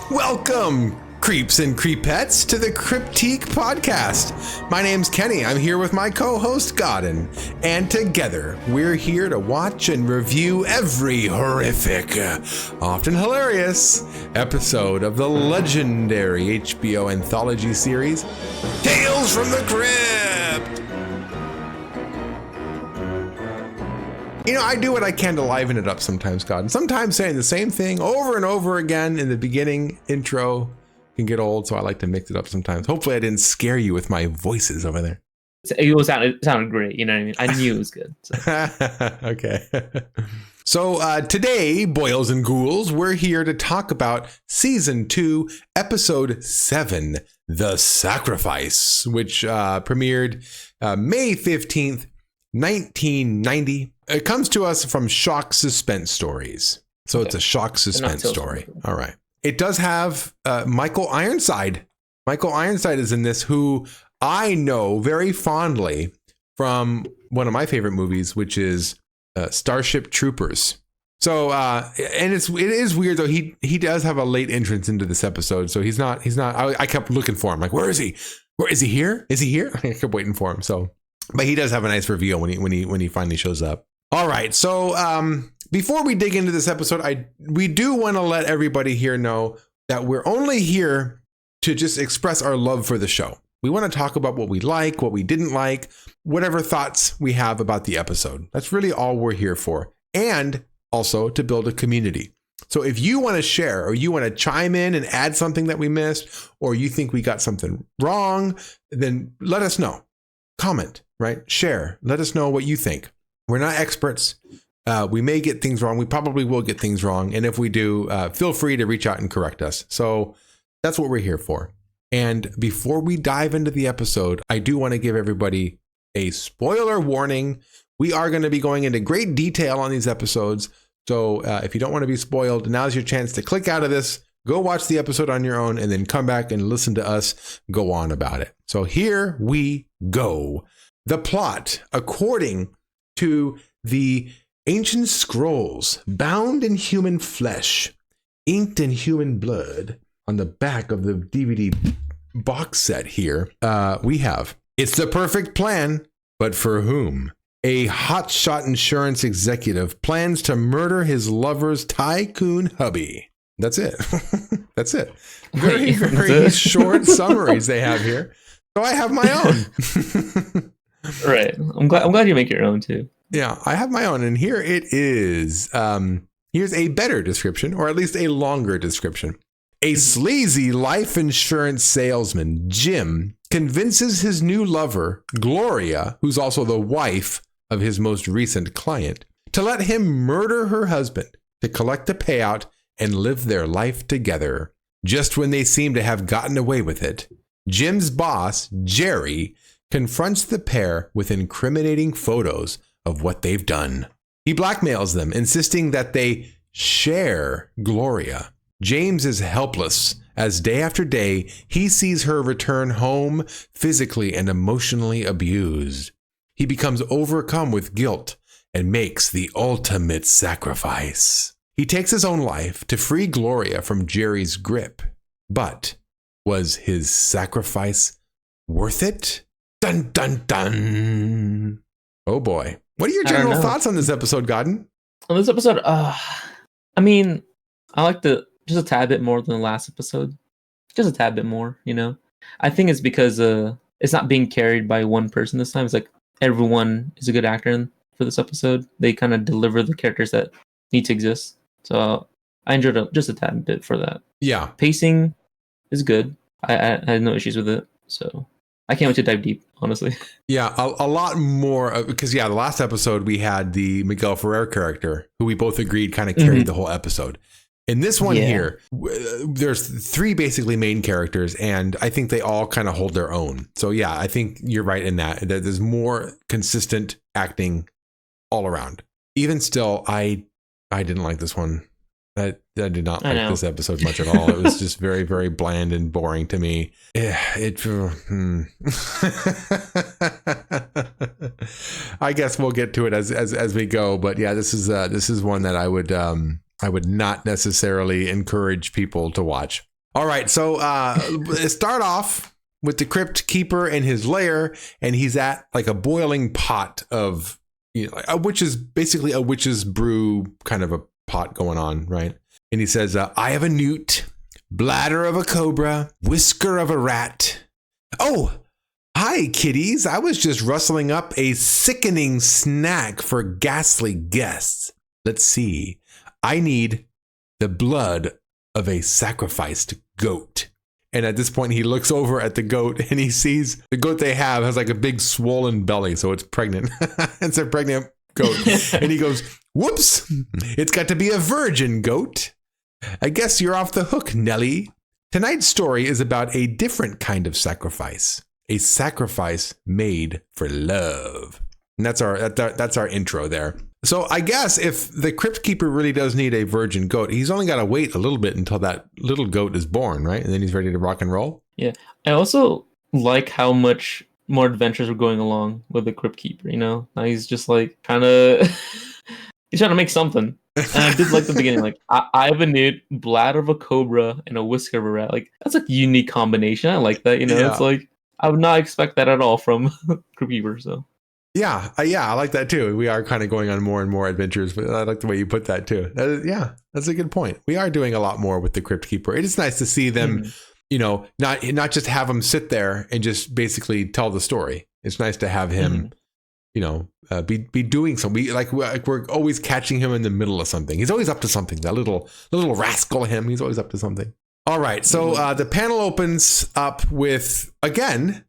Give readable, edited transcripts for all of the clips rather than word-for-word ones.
Welcome, creeps and creepettes, to the Cryptique podcast. My name's Kenny. I'm here with my co-host Godden, and together we're here to watch and review every horrific, often hilarious, episode of the legendary HBO anthology series, Tales from the Crypt. You know, I do what I can to liven it up sometimes, God. And sometimes saying the same thing over and over again in the beginning intro can get old, so I like to mix it up sometimes. Hopefully I didn't scare you with my voices over there. It sounded great, you know what I mean? I knew it was good. So. Okay. So today, boils and ghouls, we're here to talk about Season 2, Episode 7, The Sacrifice, which premiered May 15th, 1990. It comes to us from Shock Suspense Stories. So it's a shock suspense story. All right. It does have Michael Ironside. Michael Ironside is in this, who I know very fondly from one of my favorite movies, which is Starship Troopers. So, and it is weird though. He does have a late entrance into this episode. So he's not, I kept looking for him. Like, where is he? Is he here? Is he here? I kept waiting for him. So, but he does have a nice reveal when he finally shows up. All right. So, before we dig into this episode, we do want to let everybody here know that we're only here to just express our love for the show. We want to talk about what we like, what we didn't like, whatever thoughts we have about the episode. That's really all we're here for. And also to build a community. So if you want to share or you want to chime in and add something that we missed, or you think we got something wrong, then let us know. Comment, right? Share. Let us know what you think. We're not experts. We may get things wrong. We probably will get things wrong. And if we do, feel free to reach out and correct us. So that's what we're here for. And before we dive into the episode, I do want to give everybody a spoiler warning. We are going to be going into great detail on these episodes. So if you don't want to be spoiled, now's your chance to click out of this, go watch the episode on your own, and then come back and listen to us go on about it. So here we go. The plot, according to the ancient scrolls, bound in human flesh, inked in human blood, on the back of the DVD box set here, we have, it's the perfect plan, but for whom? A hotshot insurance executive plans to murder his lover's tycoon hubby. That's it. That's it. Very short summaries they have here. So I have my own. Right. I'm glad you make your own too. Yeah, I have my own, and here it is. Here's a better description, or at least a longer description. A sleazy life insurance salesman, Jim, convinces his new lover, Gloria, who's also the wife of his most recent client, to let him murder her husband to collect the payout and live their life together. Just when they seem to have gotten away with it, Jim's boss, Jerry, confronts the pair with incriminating photos of what they've done. He blackmails them, insisting that they share Gloria. James is helpless as day after day he sees her return home physically and emotionally abused. He becomes overcome with guilt and makes the ultimate sacrifice. He takes his own life to free Gloria from Jerry's grip. But was his sacrifice worth it? Dun, dun, dun. Oh boy. What are your general thoughts on this episode, Godden? On this episode, I mean, I like just a tad bit more than the last episode. Just a tad bit more, you know? I think it's because it's not being carried by one person this time. It's like everyone is a good actor for this episode. They kind of deliver the characters that need to exist. So I enjoyed it just a tad bit for that. Yeah. Pacing is good. I had no issues with it. So I can't wait to dive deep, honestly. Yeah, a lot more, because the last episode we had the Miguel Ferrer character, who we both agreed kind of carried the whole episode. In this one here, there's three basically main characters, and I think they all kind of hold their own. So yeah, I think you're right in that there's more consistent acting all around. Even still, I didn't like this one. I did not like this episode much at all. It was just very, very bland and boring to me. I guess we'll get to it as we go. But yeah, this is one that I would I would not necessarily encourage people to watch. All right, so start off with the Crypt Keeper and his lair, and he's at like a boiling pot of, which is basically a witch's brew kind of a pot going on, right? And he says, "I have a newt, bladder of a cobra, whisker of a rat. Oh, hi, kiddies. I was just rustling up a sickening snack for ghastly guests. Let's see. I need the blood of a sacrificed goat." And at this point, he looks over at the goat and he sees the goat they have has like a big swollen belly. So it's pregnant. It's a pregnant goat. And he goes, "Whoops, it's got to be a virgin goat. I guess you're off the hook, Nelly. Tonight's story is about a different kind of sacrifice, a sacrifice made for love." And that's our intro there. So I guess if the Crypt Keeper really does need a virgin goat, he's only got to wait a little bit until that little goat is born, right? And then he's ready to rock and roll. Yeah. I also like how much more adventures are going along with the Crypt Keeper, Now he's just like he's trying to make something. And I did like the beginning, like I have a newt, bladder of a cobra, and a whisker of a rat. Like that's a unique combination. I like that, Yeah. It's like I would not expect that at all from Crypt Keeper, so. Yeah, I like that too. We are kind of going on more and more adventures, but I like the way you put that too. That's a good point. We are doing a lot more with the Crypt Keeper. It is nice to see them, not just have him sit there and just basically tell the story. It's nice to have him, be doing something. We're always catching him in the middle of something. He's always up to something. That little rascal him. He's always up to something. All right, so the panel opens up with, again,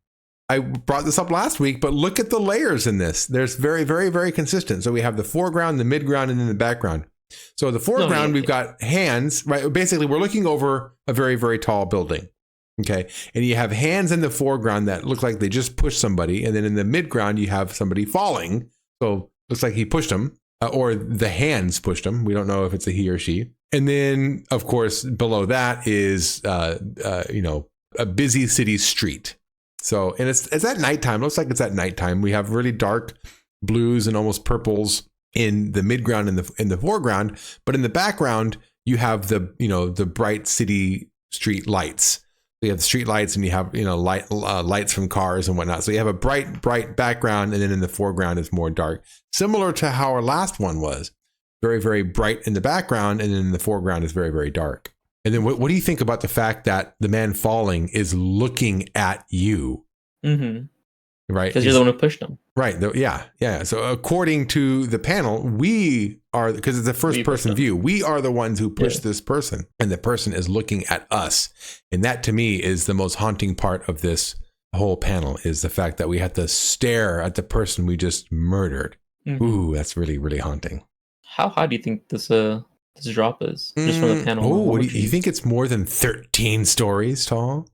I brought this up last week, but look at the layers in this. There's very, very, very consistent. So we have the foreground, the midground, and then the background. So the foreground, we've got hands, right? Basically, we're looking over a very, very tall building. Okay. And you have hands in the foreground that look like they just pushed somebody. And then in the midground, you have somebody falling. So looks like he pushed him, or the hands pushed him. We don't know if it's a he or she. And then, of course, below that is, a busy city street. So, and it's at nighttime. It looks like it's at nighttime. We have really dark blues and almost purples in the midground and in the foreground, but in the background you have the bright city street lights. You have the street lights, and you have lights from cars and whatnot. So you have a bright background, and then in the foreground it's more dark, similar to how our last one was. Very, very bright in the background, and then in the foreground is very, very dark. And then what do you think about the fact that the man falling is looking at you? Mm-hmm. Right. Because you're the one who pushed him. Right. Yeah. So according to the panel, we are, because it's a first person view, we are the ones who push this person, and the person is looking at us. And that to me is the most haunting part of this whole panel, is the fact that we have to stare at the person we just murdered. Mm-hmm. Ooh, that's really, really haunting. How high do you think this drop is, just from the panel? Oh, do you think it's more than 13 stories tall?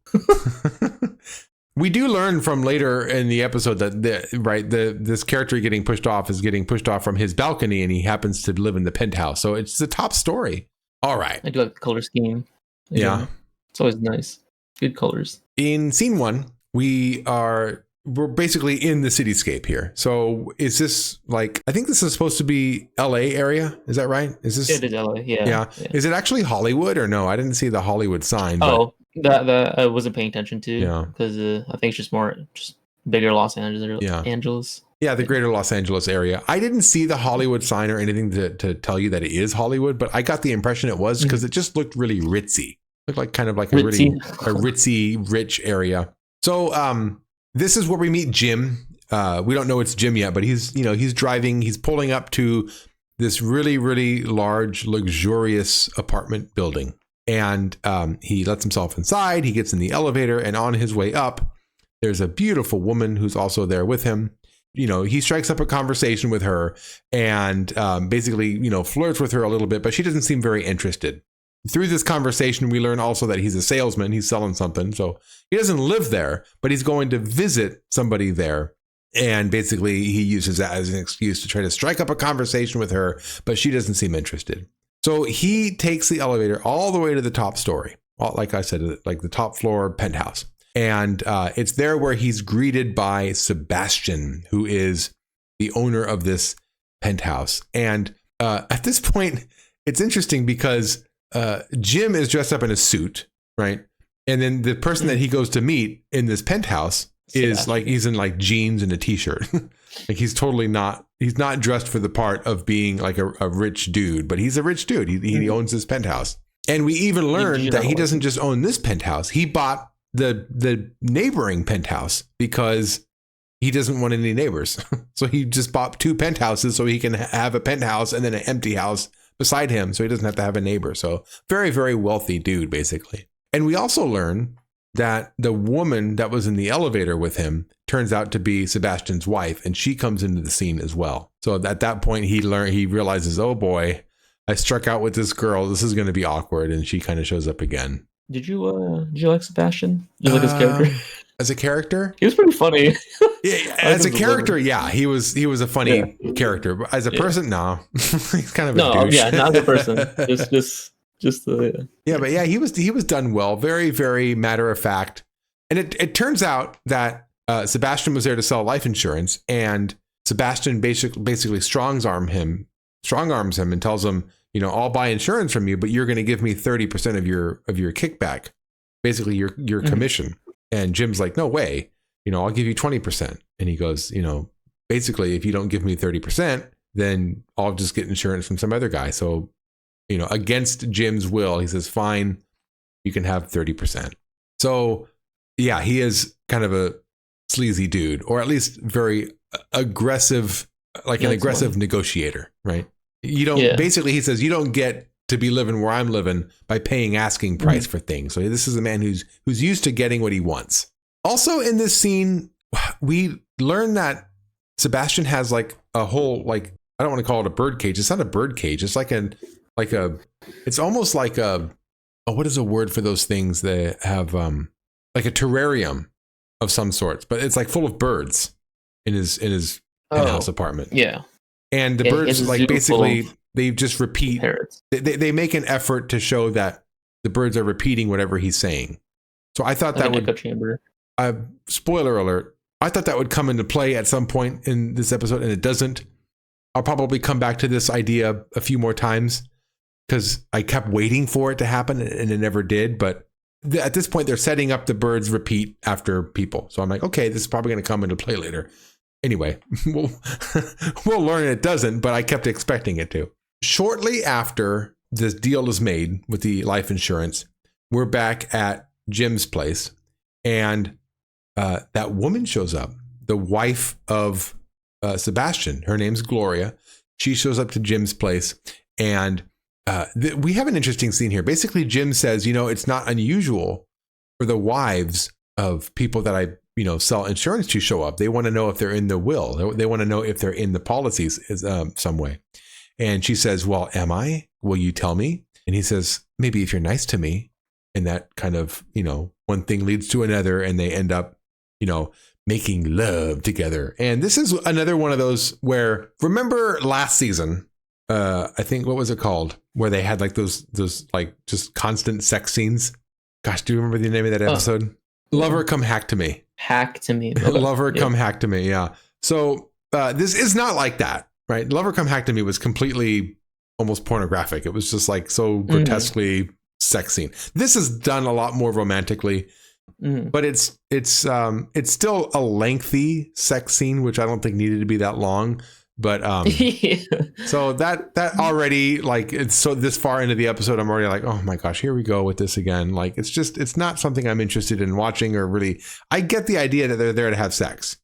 We do learn from later in the episode that this character getting pushed off from his balcony, and he happens to live in the penthouse. So it's the top story. All right. I do like the color scheme. Yeah. It's always nice. Good colors. In scene 1, we're basically in the cityscape here. So is this I think this is supposed to be LA area. Is that right? Is this? It is LA. Yeah. Is it actually Hollywood or no? I didn't see the Hollywood sign. That I wasn't paying attention to. Yeah. Because I think it's just bigger Los Angeles. Yeah, the greater Los Angeles area. I didn't see the Hollywood sign or anything to tell you that it is Hollywood, but I got the impression it was, because it just looked really ritzy. Looked like kind of like a ritzy, rich area. So this is where we meet Jim. We don't know it's Jim yet, but he's driving. He's pulling up to this really, really large, luxurious apartment building. And he lets himself inside. He gets in the elevator, and on his way up, there's a beautiful woman who's also there with him. He strikes up a conversation with her, and basically, flirts with her a little bit, but she doesn't seem very interested. Through this conversation, we learn also that he's a salesman. He's selling something. So he doesn't live there, but he's going to visit somebody there. And basically, he uses that as an excuse to try to strike up a conversation with her, but she doesn't seem interested. So he takes the elevator all the way to the top story. Like I said, like the top floor penthouse. And it's there where he's greeted by Sebastian, who is the owner of this penthouse. And at this point, it's interesting because Jim is dressed up in a suit, right? And then the person that he goes to meet in this penthouse is like, he's in like jeans and a t-shirt. Like he's not dressed for the part of being like a rich dude, but he's a rich dude. He owns this penthouse. And we even learned that he doesn't just own this penthouse. He bought the neighboring penthouse because he doesn't want any neighbors. So he just bought 2 penthouses so he can have a penthouse and then an empty house beside him. So he doesn't have to have a neighbor. So very, very wealthy dude, basically. And we also learn that the woman that was in the elevator with him turns out to be Sebastian's wife, and she comes into the scene as well. So at that point, he realizes, oh boy, I struck out with this girl. This is going to be awkward, and she kind of shows up again. Did you like Sebastian? Did you like his character? As a character, he was pretty funny. Yeah, as a character, yeah, he was a funny character. But as a person, no, he's kind of a douche. Not as a person. Just yeah, but yeah, he was done well. Very, very matter of fact. And it turns out that Sebastian was there to sell life insurance, and Sebastian basically strong arms him and tells him, you know, I'll buy insurance from you, but you're going to give me 30% of your kickback, basically your commission. And Jim's like, no way, you know, I'll give you 20%. And he goes, you know, basically, if you don't give me 30%, then I'll just get insurance from some other guy. So, you know, against Jim's will, he says, fine, you can have 30%. So yeah, he is kind of a sleazy dude, or at least very aggressive, like an aggressive negotiator, right? You don't, basically he says, you don't get to be living where I'm living by paying asking price for things. So this is a man who's used to getting what he wants. Also in this scene, we learn that Sebastian has like a whole, like, I don't want to call it a bird cage. It's not a bird cage. It's it's almost like what is a word for those things that have, like a terrarium of some sorts, but it's like full of birds in his in-house apartment. Yeah. And the birds, like, basically they just repeat. They make an effort to show that the birds are repeating whatever he's saying. So I thought that would, chamber. Spoiler alert, I thought that would come into play at some point in this episode, and it doesn't. I'll probably come back to this idea a few more times because I kept waiting for it to happen and it never did. But at this point, they're setting up the birds repeat after people. So I'm like, okay, this is probably going to come into play later. Anyway, we'll learn it doesn't, but I kept expecting it to. Shortly after this deal is made with the life insurance, we're back at Jim's place, and that woman shows up, the wife of Sebastian. Her name's Gloria. She shows up to Jim's place, and we have an interesting scene here. Basically, Jim says, you know, it's not unusual for the wives of people that I, you know, sell insurance to show up. They want to know if they're in the will. They want to know if they're in the policies some way. And she says, well, am I? Will you tell me? And he says, maybe if you're nice to me. And that kind of, you know, one thing leads to another, and they end up, you know, making love together. And this is another one of those where, remember last season, I think, what was it called? Where they had like those like just constant sex scenes. Gosh, do you remember the name of that episode? Lover Come Hack to Me. Hack to Me. Lover Come Hack to Me. Yeah. So this is not like that, right? Lover Come Hack to Me was completely almost pornographic. It was just like so grotesquely sex scene. This is done a lot more romantically, but it's still a lengthy sex scene, which I don't think needed to be that long. But so that already, like, it's so this far into the episode, I'm already like, oh my gosh, here we go with this again. Like, it's not something I'm interested in watching, or really. I get the idea that they're there to have sex.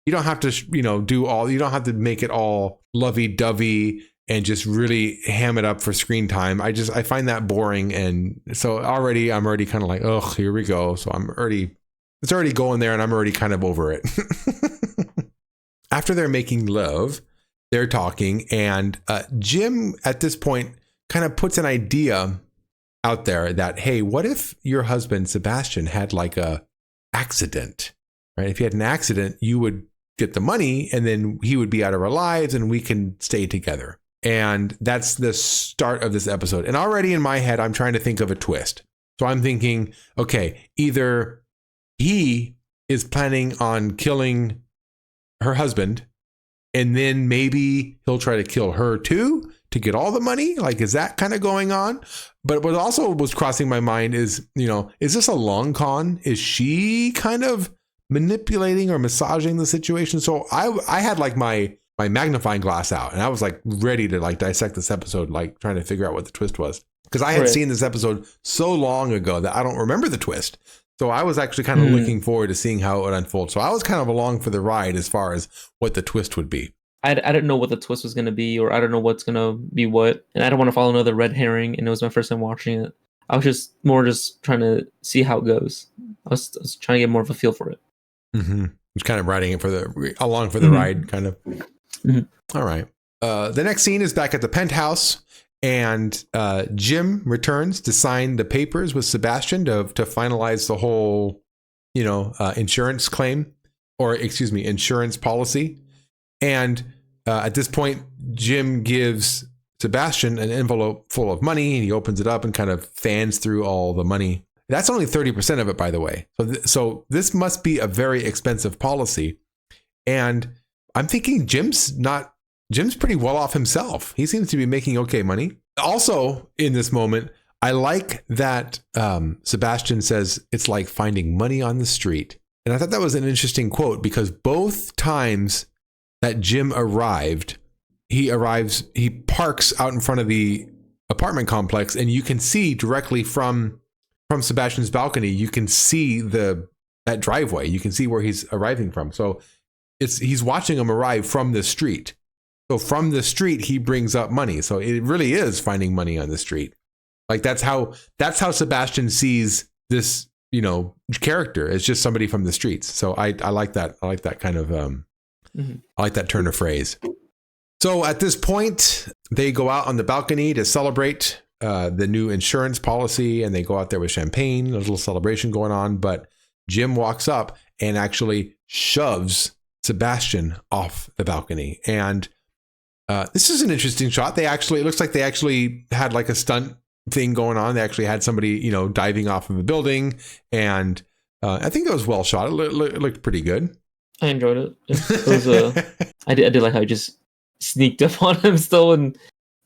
You don't have to, you know, you don't have to make it all lovey-dovey and just really ham it up for screen time. I find that boring. And so I'm already kind of like, oh, here we go. So it's already going there, and I'm already kind of over it. After they're making love, they're talking, and Jim at this point kind of puts an idea out there that, hey, what if your husband, Sebastian, had like a accident, right? If he had an accident, you would get the money, and then he would be out of our lives, and we can stay together. And that's the start of this episode. And already in my head, I'm trying to think of a twist. So I'm thinking, okay, either he is planning on killing her husband, and then maybe he'll try to kill her too to get all the money? Like, is that kind of going on? But what also was crossing my mind is, is this a long con? Is she kind of manipulating or massaging the situation? So I had like my magnifying glass out and I was like ready to like dissect this episode, like trying to figure out what the twist was. Because I had seen this episode so long ago that I don't remember the twist. So I was actually kind of looking forward to seeing how it would unfold. So I was kind of along for the ride as far as what the twist would be. I didn't know what the twist was going to be, or I don't know what's going to be what. And I don't want to follow another red herring. And it was my first time watching it. I was just trying to see how it goes. I was trying to get more of a feel for it. Mm-hmm. Just kind of riding it along for the ride, kind of. Mm-hmm. All right. The next scene is back at the penthouse. And Jim returns to sign the papers with Sebastian to finalize the whole, insurance claim, or excuse me, insurance policy. And at this point, Jim gives Sebastian an envelope full of money, and he opens it up and kind of fans through all the money. That's only 30% of it, by the way. So this must be a very expensive policy. And I'm thinking Jim's pretty well off himself. He seems to be making okay money. Also, in this moment, I like that Sebastian says it's like finding money on the street. And I thought that was an interesting quote, because both times that Jim arrived, he parks out in front of the apartment complex, and you can see directly from Sebastian's balcony, you can see that driveway. You can see where he's arriving from. So he's watching him arrive from the street. So from the street, he brings up money. So it really is finding money on the street. Like that's how Sebastian sees this, character. It's just somebody from the streets. So I like that. I like that kind of, I like that turn of phrase. So at this point, they go out on the balcony to celebrate the new insurance policy, and they go out there with champagne. There's a little celebration going on, but Jim walks up and actually shoves Sebastian off the balcony. And this is an interesting shot. It looks like they actually had like a stunt thing going on. They actually had somebody, diving off of a building, and I think that was well shot. It looked pretty good. I enjoyed it. It was I did like how he just sneaked up on him still and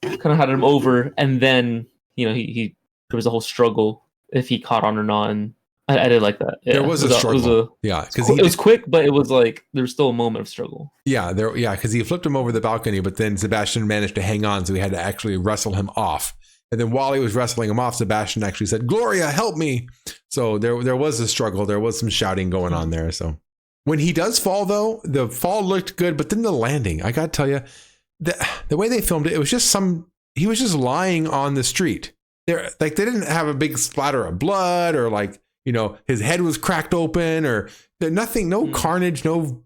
kind of had him over, and then he there was a whole struggle if he caught on or not, and I did like that. Yeah, there was a struggle. Because it was quick, but it was like there was still a moment of struggle. Because he flipped him over the balcony, but then Sebastian managed to hang on, so he had to actually wrestle him off. And then while he was wrestling him off, Sebastian actually said, "Gloria, help me!" So there was a struggle. There was some shouting going on there. So when he does fall, though, the fall looked good, but then the landing, I got to tell you, the way they filmed it, it was just he was just lying on the street. They didn't have a big splatter of blood, or like, his head was cracked open, or nothing, no carnage,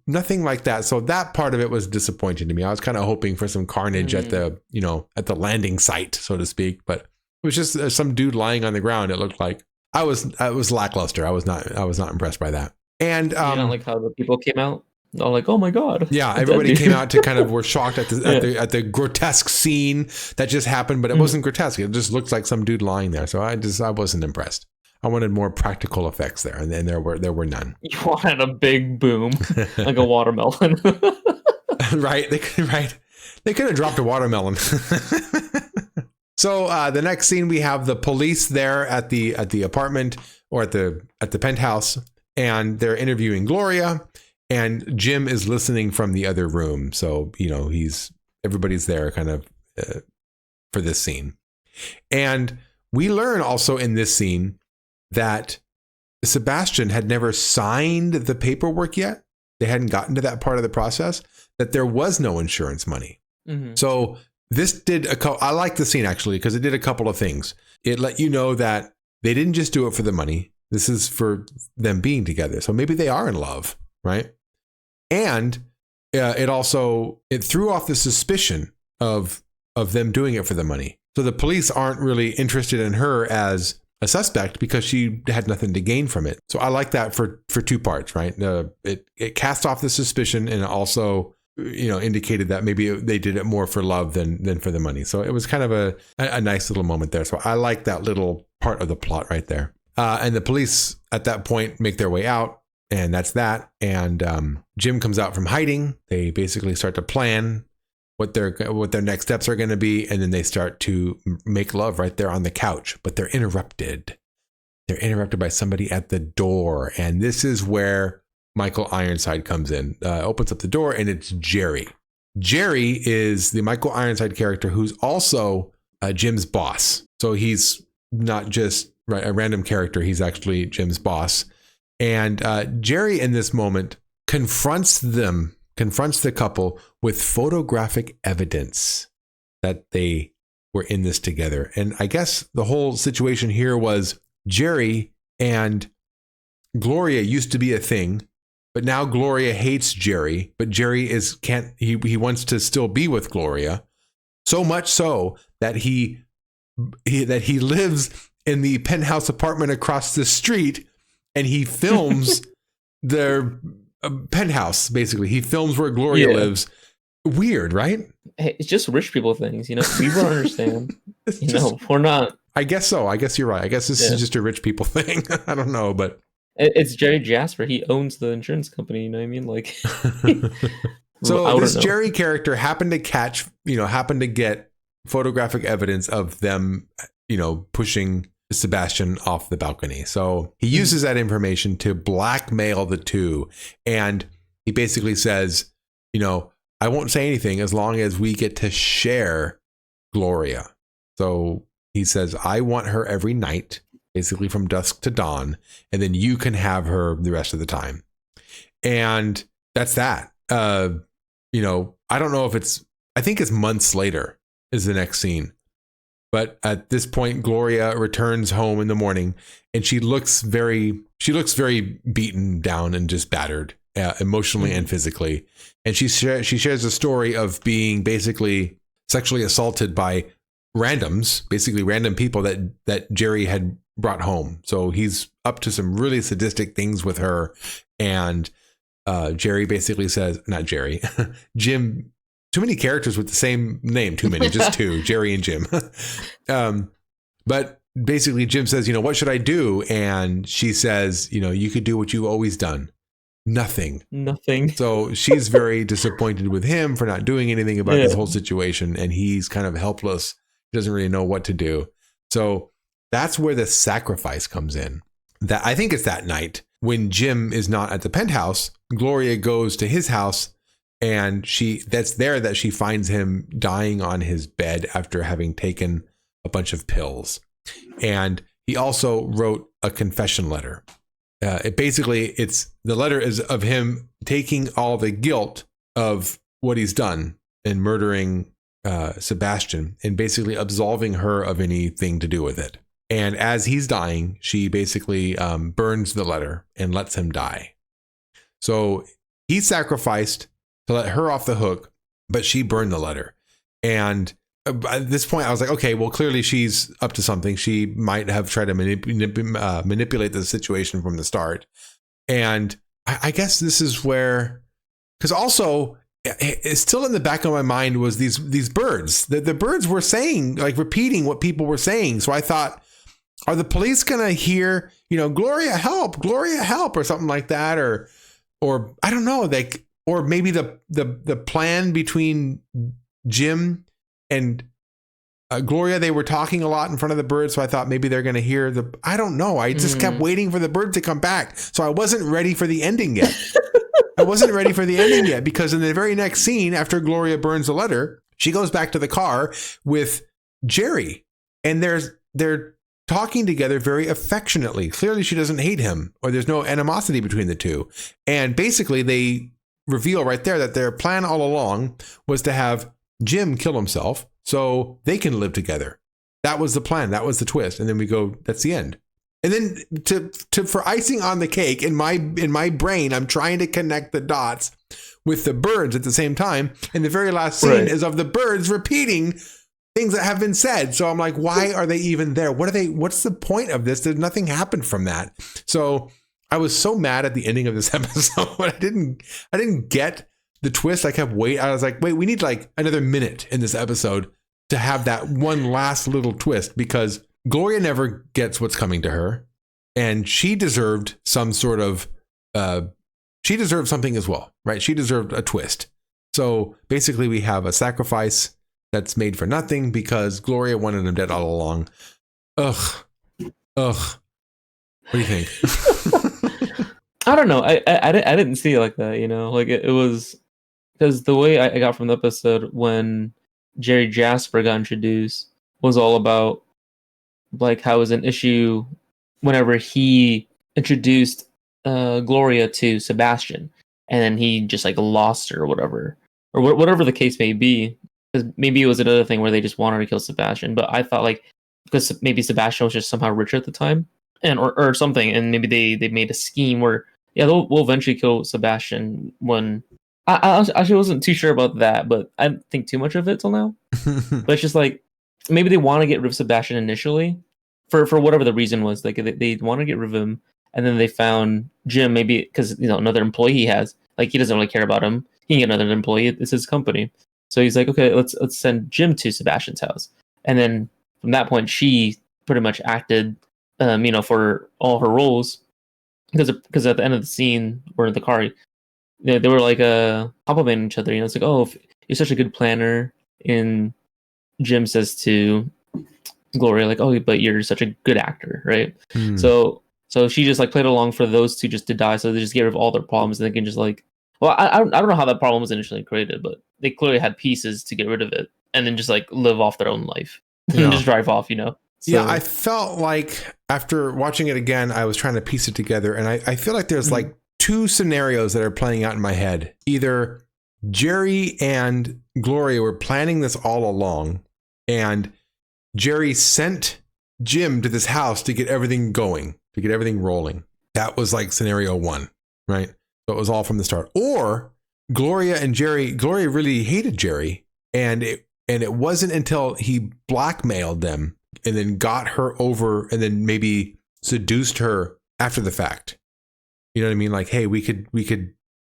nothing like that. So that part of it was disappointing to me. I was kind of hoping for some carnage at the landing site, so to speak, but it was just some dude lying on the ground. It looked like I was lackluster. I was not impressed by that. And you don't like how the people came out? All like, oh my god! Yeah, everybody came out to kind of were shocked at the grotesque scene that just happened, but it wasn't grotesque. It just looked like some dude lying there. So I wasn't impressed. I wanted more practical effects there, and then there were none. You wanted a big boom, like a watermelon. Right? They could have dropped a watermelon. So the next scene, we have the police there at the apartment, or at the penthouse, and they're interviewing Gloria. And Jim is listening from the other room. So, everybody's there kind of for this scene. And we learn also in this scene that Sebastian had never signed the paperwork yet. They hadn't gotten to that part of the process, that there was no insurance money. Mm-hmm. So this I like the scene actually, because it did a couple of things. It let you know that they didn't just do it for the money. This is for them being together. So maybe they are in love, right? And it threw off the suspicion of them doing it for the money. So the police aren't really interested in her as a suspect because she had nothing to gain from it. So I like that for two parts, right? It cast off the suspicion, and it also indicated that maybe they did it more for love than for the money. So it was kind of a nice little moment there. So I like that little part of the plot right there. And the police at that point make their way out. And that's that. And Jim comes out from hiding. They basically start to plan what their next steps are going to be, and then they start to make love right there on the couch, but they're interrupted. They're interrupted by somebody at the door, and this is where Michael Ironside comes in, opens up the door, and it's Jerry. Jerry is the Michael Ironside character who's also Jim's boss. So he's not just a random character, he's actually Jim's boss. And Jerry in this moment confronts the couple with photographic evidence that they were in this together. And I guess the whole situation here was Jerry and Gloria used to be a thing, but now Gloria hates Jerry, but Jerry he wants to still be with Gloria. So much so that he lives in the penthouse apartment across the street, and he films their penthouse. Basically, he films where Gloria lives. Weird, right? Hey, it's just rich people things, we don't understand. We're not. I guess so. I guess you're right. I guess this is just a rich people thing. I don't know, but it's Jerry Jasper. He owns the insurance company. You know what I mean? Like, so this Jerry character happened to get photographic evidence of them, pushing Sebastian off the balcony. So he uses that information to blackmail the two. And he basically says, I won't say anything as long as we get to share Gloria. So he says, I want her every night, basically from dusk to dawn. And then you can have her the rest of the time. And that's that. I don't know if I think it's months later is the next scene. But at this point, Gloria returns home in the morning, and she looks very beaten down and just battered, emotionally and physically. And she shares a story of being basically sexually assaulted by basically random people that Jerry had brought home. So he's up to some really sadistic things with her. And Jerry basically says, not Jerry, Jim. Too many characters with the same name. Too many, just two, Jerry and Jim. But basically Jim says, what should I do? And she says, you could do what you've always done. Nothing. So she's very disappointed with him for not doing anything about this whole situation. And he's kind of helpless. He doesn't really know what to do. So that's where the sacrifice comes in. That I think it's that night when Jim is not at the penthouse, Gloria goes to his house. And that's there that she finds him dying on his bed after having taken a bunch of pills. And he also wrote a confession letter. The letter is of him taking all the guilt of what he's done in murdering Sebastian and basically absolving her of anything to do with it. And as he's dying, she basically burns the letter and lets him die. So he sacrificed to let her off the hook, but she burned the letter. And at this point, I was like, okay, well, clearly she's up to something. She might have tried to manipulate the situation from the start. And I guess this is where, because also it's still in the back of my mind was these birds. The birds were saying, like repeating what people were saying. So I thought, are the police going to hear, Gloria, help, or something like that? Or I don't know, or maybe the plan between Jim and Gloria, they were talking a lot in front of the birds. So I thought maybe they're going to hear I don't know. I just kept waiting for the bird to come back. So I wasn't ready for the ending yet. Because in the very next scene, after Gloria burns the letter, she goes back to the car with Jerry, and they're talking together very affectionately. Clearly she doesn't hate him, or there's no animosity between the two. And basically they reveal right there that their plan all along was to have Jim kill himself so they can live together. That was the plan. That was the twist. And then we go, that's the end. And then for icing on the cake, in my brain, I'm trying to connect the dots with the birds at the same time. And the very last scene is of the birds repeating things that have been said. So I'm like, why are they even there? What's the point of this? There's nothing happened from that. So I was so mad at the ending of this episode. I didn't get the twist. I kept waiting. I was like, wait, we need like another minute in this episode to have that one last little twist, because Gloria never gets what's coming to her, and she deserved some sort of, she deserved something as well, right? She deserved a twist. So basically we have a sacrifice that's made for nothing because Gloria wanted him dead all along. Ugh. What do you think? I don't know. I didn't see it like that, you know? Like it was because the way I got from the episode when Jerry Jasper got introduced was all about like how it was an issue whenever he introduced Gloria to Sebastian, and then he just like lost her or whatever, or whatever the case may be. Because maybe it was another thing where they just wanted to kill Sebastian, but I thought like because maybe Sebastian was just somehow richer at the time, and or something, and maybe they made a scheme where we'll eventually kill Sebastian when. I actually wasn't too sure about that, but I didn't think too much of it till now. But it's just like maybe they want to get rid of Sebastian initially for whatever the reason was. Like they want to get rid of him, and then they found Jim maybe because another employee he has. Like he doesn't really care about him. He can get another employee. It's his company. So he's like, okay, let's send Jim to Sebastian's house. And then from that point, she pretty much acted, for all her roles because at the end of the scene or in the car. They were like complimenting each other. It's like, oh, you're such a good planner. And Jim says to Gloria, like, oh, but you're such a good actor, right? So she just like played along for those two just to die. So they just get rid of all their problems and they can just like, well, I don't know how that problem was initially created, but they clearly had pieces to get rid of it and then just like live off their own life and just drive off, So, yeah, I felt like after watching it again, I was trying to piece it together, and I feel like there's like two scenarios that are playing out in my head. Either Jerry and Gloria were planning this all along, and Jerry sent Jim to this house to get everything going, to get everything rolling. That was like scenario one, right? So it was all from the start. Or Gloria really hated Jerry, and it wasn't until he blackmailed them and then got her over and then maybe seduced her after the fact. You know what I mean? Like, hey, we could,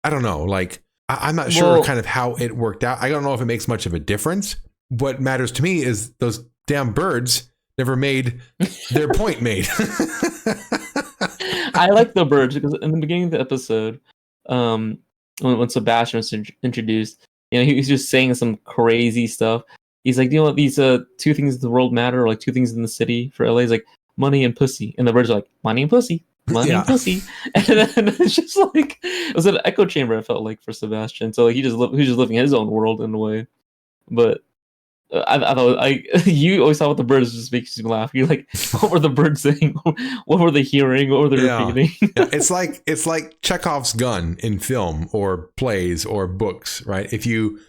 I don't know. Like, I'm not sure kind of how it worked out. I don't know if it makes much of a difference. What matters to me is those damn birds never made their point made. I like the birds because in the beginning of the episode, when Sebastian was introduced, he's just saying some crazy stuff. He's like, these two things in the world matter, or like two things in the city for LA is like money and pussy. And the birds are like, money and pussy. Money and pussy, and then it's just like it was an echo chamber. I felt like for Sebastian, so like he was just living his own world in a way. But I thought you always thought what the birds just makes you laugh. You're like, what were the birds saying? What were they hearing? What were they repeating? It's like Chekhov's gun in film or plays or books, right? If you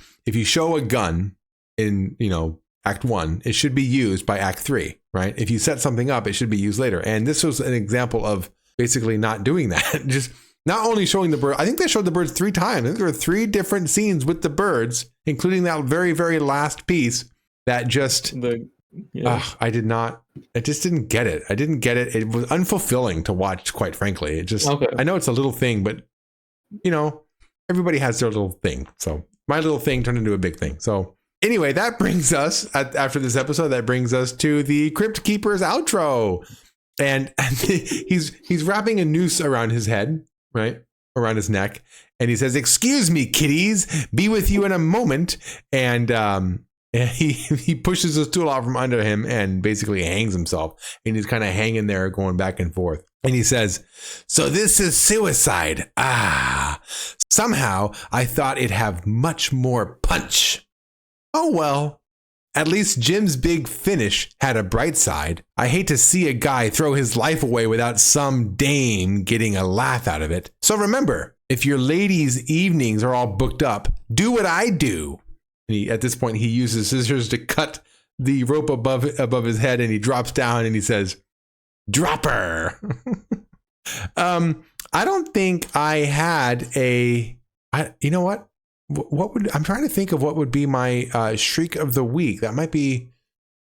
show a gun in Act 1, it should be used by Act 3, right? If you set something up, it should be used later. And this was an example of basically not doing that. Just not only showing the bird. I think they showed the birds 3 times. I think there were 3 different scenes with the birds, including that very, very last piece that just, I just didn't get it. I didn't get it. It was unfulfilling to watch, quite frankly. It just, I know it's a little thing, but everybody has their little thing. So my little thing turned into a big thing. So anyway, that brings us, after this episode, to the Crypt Keeper's outro. And he's wrapping a noose around his head, right? Around his neck. And he says, "Excuse me, kitties, be with you in a moment." And he pushes a stool out from under him and basically hangs himself. And he's kind of hanging there going back and forth. And he says, "So this is suicide. Somehow I thought it'd have much more punch. Oh, well. At least Jim's big finish had a bright side. I hate to see a guy throw his life away without some dame getting a laugh out of it. So remember, if your ladies' evenings are all booked up, do what I do." And at this point, he uses scissors to cut the rope above his head, and he drops down and he says, "Dropper." I don't think I had you know what? I'm trying to think of what would be my shriek of the week. That might be.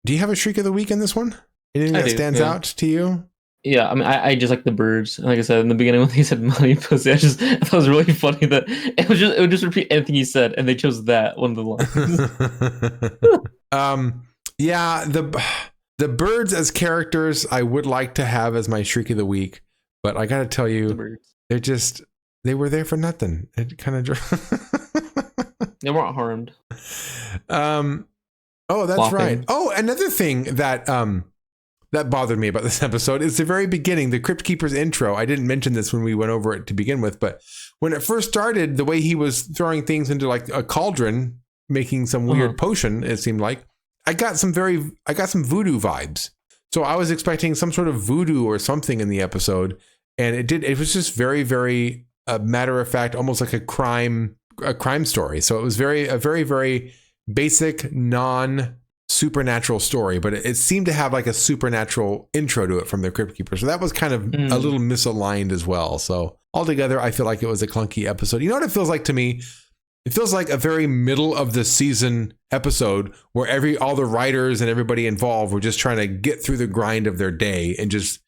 Do you have a shriek of the week in this one? Anything that stands out to you? Yeah, I mean, I just like the birds. Like I said in the beginning when he said money and pussy, I thought it was really funny that it would just repeat anything he said, and they chose that one of the lines. Yeah, the birds as characters I would like to have as my shriek of the week, but I got to tell you, they were there for nothing. It kind of. They weren't harmed. Oh, that's Flopping. right. Oh, another thing that that bothered me about this episode is the very beginning, the Crypt Keeper's intro. I didn't mention this when we went over it to begin with, but when it first started, the way he was throwing things into like a cauldron, making some weird potion, it seemed like, I got some voodoo vibes. So I was expecting some sort of voodoo or something in the episode, and it was just very, very matter of fact, almost like a crime story. So it was a very, very basic, non-supernatural story, but it seemed to have like a supernatural intro to it from the Crypt Keeper. So that was kind of a little misaligned as well. So altogether, I feel like it was a clunky episode. You know what it feels like to me? It feels like a very middle of the season episode where all the writers and everybody involved were just trying to get through the grind of their day and just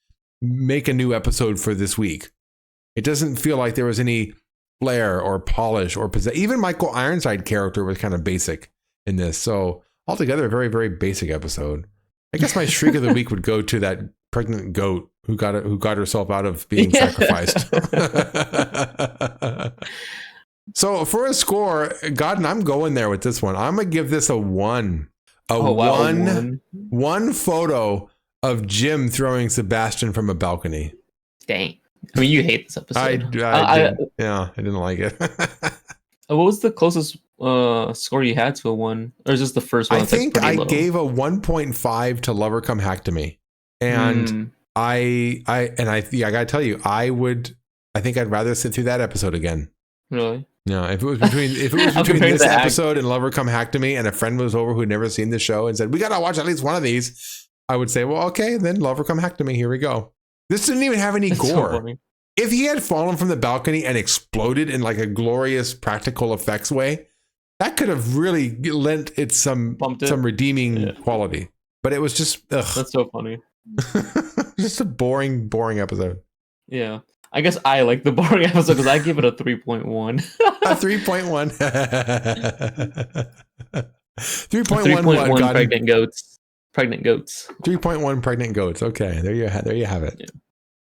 make a new episode for this week. It doesn't feel like there was any flair or polish or even Michael Ironside's character was kind of basic in this. So altogether, a very, very basic episode. I guess my shriek of the week would go to that pregnant goat who got herself out of being sacrificed. So for a score, Godden, I'm going there with this one. I'm gonna give this a 1. One photo of Jim throwing Sebastian from a balcony. Dang. I mean, you hate this episode. I didn't like it. What was the closest score you had to a 1? Or is this the first one? I think I gave a 1.5 to Lover Come Hack to Me. And I gotta tell you, I think I'd rather sit through that episode again. Really? No, if it was between this episode and Lover Come Hack to Me, and a friend was over who'd never seen the show and said, we gotta watch at least one of these, I would say, well, okay, then Lover Come Hack to Me, here we go. This didn't even have any gore. So if he had fallen from the balcony and exploded in like a glorious practical effects way, that could have really lent it some redeeming quality. But it was just, that's so funny. Just a boring episode. Yeah. I guess I like the boring episode because I give it a 3.1. A 3.1. 3.1 what? Pregnant goats. 3.1 pregnant goats. Okay, there you have it. Yeah.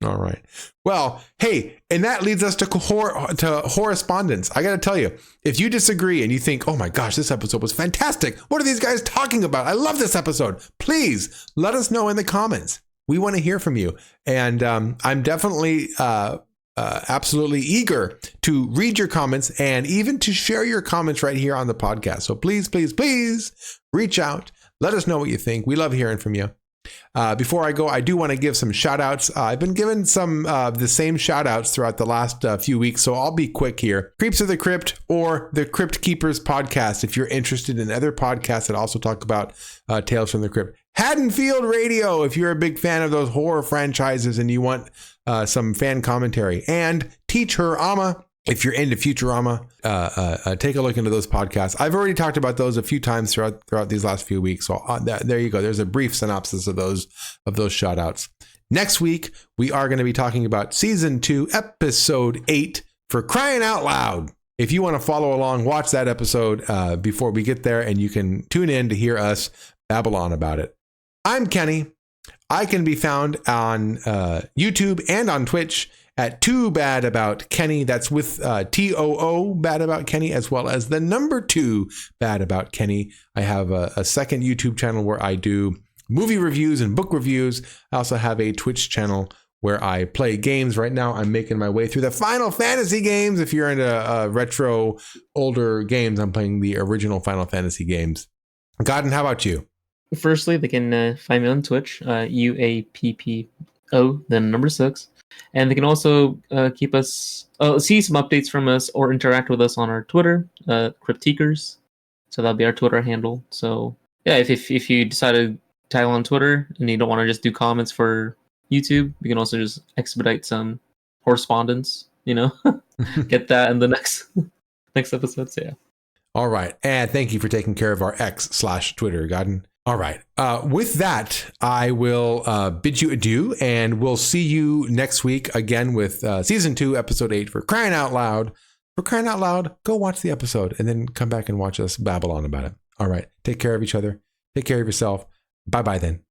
All right. Well, hey, and that leads us to correspondence. I got to tell you, if you disagree and you think, oh my gosh, this episode was fantastic. What are these guys talking about? I love this episode. Please let us know in the comments. We want to hear from you. And I'm definitely absolutely eager to read your comments and even to share your comments right here on the podcast. So please, please, please reach out. Let us know what you think. We love hearing from you. Before I go, I do want to give some shout outs. I've been given some the same shout outs throughout the last few weeks, so I'll be quick here. Creeps of the Crypt or the Crypt Keepers podcast, if you're interested in other podcasts that also talk about Tales from the Crypt. Haddonfield Radio, if you're a big fan of those horror franchises and you want some fan commentary. And Teach Her Ama, if you're into Futurama, take a look into those podcasts. I've already talked about those a few times throughout these last few weeks. So there you go. There's a brief synopsis of those shout outs. Next week, we are going to be talking about season 2, episode 8, For Crying Out Loud. If you want to follow along, watch that episode before we get there, and you can tune in to hear us babble on about it. I'm Kenny. I can be found on YouTube and on Twitch at Too Bad About Kenny. That's with TOO Bad About Kenny, as well as the number 2 Bad About Kenny. I have a second YouTube channel where I do movie reviews and book reviews. I also have a Twitch channel where I play games. Right now, I'm making my way through the Final Fantasy games. If you're into retro, older games, I'm playing the original Final Fantasy games. Godden, how about you? Firstly, they can find me on Twitch, UAPPO, then number 6. And they can also keep us, see some updates from us or interact with us on our Twitter, Cryptikers. So that'll be our Twitter handle. So yeah, if you decide to tile on Twitter and you don't want to just do comments for YouTube, you can also just expedite some correspondence, get that in the next episode. So yeah. All right. And thank you for taking care of our X/Twitter, Godden. All right. With that, I will bid you adieu, and we'll see you next week again with season 2, episode 8, For Crying Out Loud. For crying out loud, go watch the episode and then come back and watch us babble on about it. All right. Take care of each other. Take care of yourself. Bye-bye then.